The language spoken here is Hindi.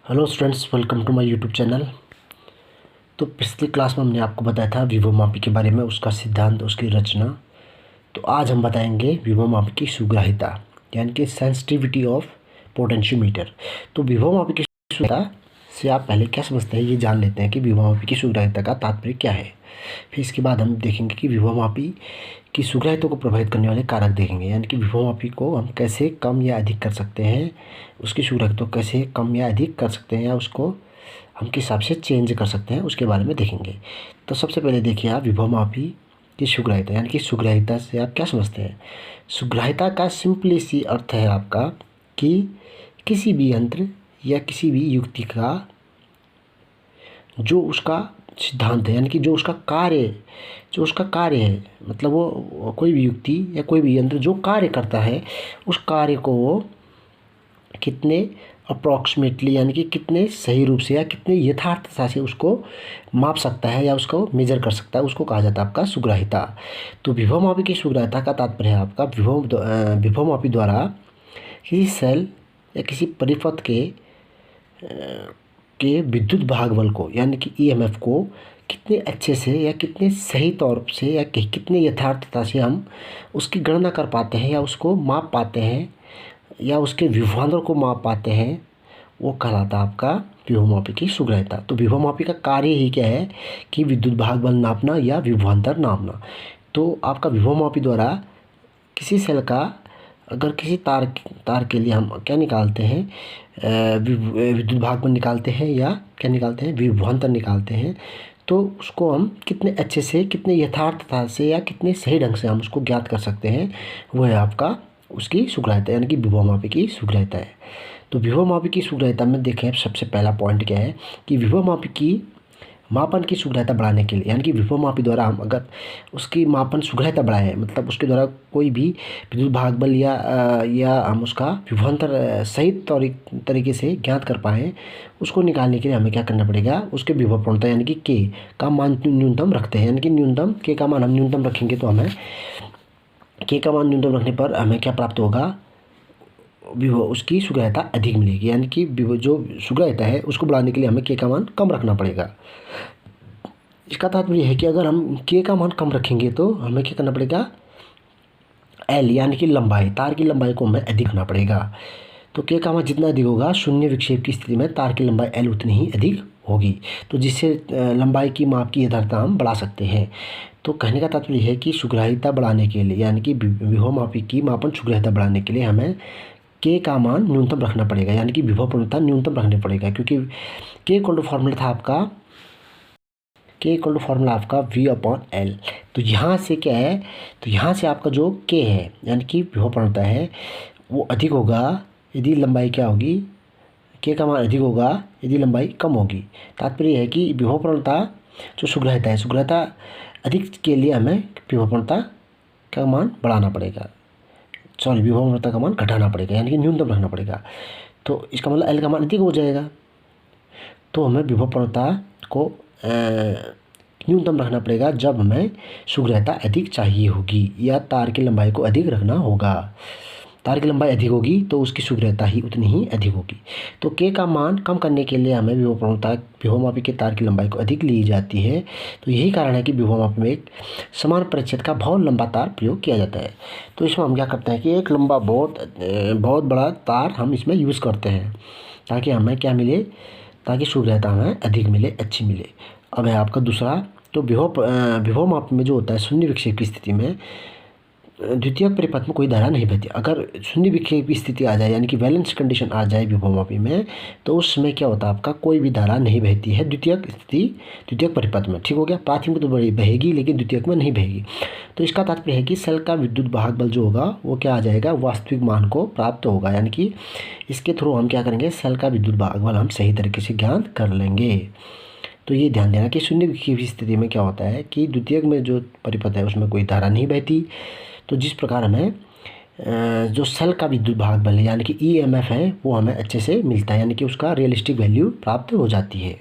Hello students, welcome to my YouTube channel. तो पिछली क्लास में हमने आपको बताया था विभवमापी के बारे में, उसका सिद्धांत, उसकी रचना। तो आज हम बताएंगे विभवमापी की सुग्राह्यता, यानी कि सेंसिटिविटी ऑफ पोटेंशियोमीटर। तो विभवमापी की सुग्राह्यता से आप पहले क्या समझते हैं ये जान लेते हैं कि विभवमापी की सुग्राह्यता का तात्पर्य क्या है। फिर इसके बाद हम देखेंगे कि विभवमापी की सुग्राह्यता को प्रभावित करने वाले कारक देखेंगे, यानी कि विभवमापी को हम कैसे कम या अधिक कर सकते हैं, उसकी सुग्राह्यता को कैसे कम या अधिक कर सकते हैं, या उसको हम किस हिसाब से चेंज कर सकते हैं, उसके बारे में देखेंगे। तो सबसे पहले देखिए आप विभवमापी की सुग्राह्यता, यानी कि सुग्राह्यता से आप क्या समझते हैं। सुग्राह्यता का सिंपली सी अर्थ है आपका कि किसी भी यंत्र या किसी भी युक्ति का जो उसका सिद्धांत है, यानी कि जो उसका कार्य है, मतलब वो कोई भी युक्ति या कोई भी यंत्र जो कार्य करता है, उस कार्य को वो कितने अप्रॉक्सीमेटली, यानी कि कितने सही रूप से या कितने यथार्थता से उसको माप सकता है या उसको मेजर कर सकता है, उसको कहा जाता है आपका सुग्राह्यता। तो विभवमापी की सुग्राह्यता का तात्पर्य है आपका विभवमापी द्वारा किसी सेल या किसी परिपथ के विद्युत भागबल को, यानी कि ईएमएफ को कितने अच्छे से या कितने सही तौर से या कितने यथार्थता से हम उसकी गणना कर पाते हैं या उसको माप पाते हैं या उसके विभवांतर को माप पाते हैं, वो कहलाता है आपका विभवमापी की सुग्राह्यता। तो विभवमापी का कार्य ही क्या है कि विद्युत भागबल नापना या विभवांतर नापना। तो आपका विभवमापी द्वारा किसी सेल का, अगर किसी तार के लिए हम क्या निकालते हैं, विद्युत भागबल निकालते हैं या क्या निकालते हैं, विभवांतर निकालते हैं, तो उसको हम कितने अच्छे से, कितने यथार्थता से या कितने सही ढंग से हम उसको ज्ञात कर सकते हैं, वो है आपका उसकी सुग्राह्यता, यानी कि विभवमापी की सुग्राह्यता है। तो विभवमापी की सुग्राह्यता में देखें सबसे पहला पॉइंट क्या है कि विभवमापी की मापन की सुग्राह्यता बढ़ाने के लिए, यानी कि विभवमापी द्वारा हम अगर उसकी मापन सुग्राह्यता बढ़ाएं, मतलब उसके द्वारा कोई भी विद्युत भागबल या हम उसका विभवांतर सही तरीके से ज्ञात कर पाएँ, उसको निकालने के लिए हमें क्या करना पड़ेगा, उसके विभव प्रवणता यानी कि के का मान न्यूनतम रखते हैं, यानी कि न्यूनतम के का मान हम न्यूनतम रखेंगे तो हमें के का मान न्यूनतम रखने पर हमें क्या प्राप्त होगा, विभव उसकी सुग्राह्यता अधिक मिलेगी, यानी कि विभव जो सुग्राह्यता है उसको बढ़ाने के लिए हमें के का मान कम रखना पड़ेगा। इसका तात्पर्य है कि अगर हम के का मान कम रखेंगे तो हमें क्या करना पड़ेगा, एल यानी कि लंबाई, तार की लंबाई को हमें अधिक करना पड़ेगा। तो के का मान जितना अधिक होगा, शून्य विक्षेप की स्थिति में तार की लंबाई एल उतनी ही अधिक होगी, तो जिससे लंबाई की माप की यथार्थता हम बढ़ा सकते हैं। तो कहने का तात्पर्य है कि सुग्राह्यता बढ़ाने के लिए, यानी कि विभवमापी की मापन सुग्राह्यता बढ़ाने के लिए हमें के का मान न्यूनतम रखना पड़ेगा, यानी कि विभव प्रवणता न्यूनतम रखनी पड़ेगा, क्योंकि के इक्वल टू फॉर्मूला था आपका, के इक्वल टू फॉर्मूला आपका V/L। तो यहाँ से क्या है, तो यहाँ से आपका जो के है, यानी कि विभव प्रवणता है, वो अधिक होगा यदि लंबाई क्या होगी, के का मान अधिक होगा यदि लंबाई कम होगी। तात्पर्य है कि विभव प्रवणता जो सुग्राह्यता है, सुग्राह्यता अधिक के लिए हमें विभव प्रवणता का मान बढ़ाना पड़ेगा, विभव प्रवणता का मान घटाना पड़ेगा, यानी कि न्यूनतम रखना पड़ेगा। तो इसका मतलब एल का मान अधिक हो जाएगा, तो हमें विभव प्रवणता को न्यूनतम रखना पड़ेगा जब हमें सुग्राह्यता अधिक चाहिए होगी या तार की लंबाई को अधिक रखना होगा। तार की लंबाई अधिक होगी तो उसकी सुग्राह्यता ही उतनी ही अधिक होगी। तो के का मान कम करने के लिए हमें विभवमापी के तार की लंबाई को अधिक ली जाती है। तो यही कारण है कि विभवमापी में एक समान परिच्छेद का बहुत लंबा तार प्रयोग किया जाता है। तो इसमें हम क्या करते हैं कि एक लंबा बहुत बड़ा तार हम इसमें यूज़ करते हैं, ताकि हमें क्या मिले, ताकि सुग्राह्यता हमें अधिक मिले, अच्छी मिले। अब है आपका दूसरा, तो विभवमापी में जो होता है शून्य विक्षेप की स्थिति में द्वितीयक परिपथ में कोई धारा नहीं बहती। अगर शून्य विक्षेप की स्थिति आ जाए, यानी कि बैलेंस कंडीशन आ जाए विभवमापी में, तो उस समय क्या होता है आपका, कोई भी धारा नहीं बहती है द्वितीयक परिपथ में। ठीक हो गया, प्राथमिक तो बहेगी लेकिन द्वितीयक में नहीं बहेगी। तो इसका तात्पर्य है कि सेल का विद्युत भागबल जो होगा वो क्या आ जाएगा, वास्तविक मान को प्राप्त होगा, यानी कि इसके थ्रू हम क्या करेंगे, सेल का विद्युत भागबल हम सही तरीके से ज्ञात कर लेंगे। तो ये ध्यान देना कि शून्य विक्षेप की स्थिति में क्या होता है कि द्वितीयक में जो परिपथ है उसमें कोई धारा नहीं बहती। तो जिस प्रकार हमें जो सेल का विद्युत भागबल है, यानी कि ईएमएफ है, वो हमें अच्छे से मिलता है, यानी कि उसका रियलिस्टिक वैल्यू प्राप्त हो जाती है।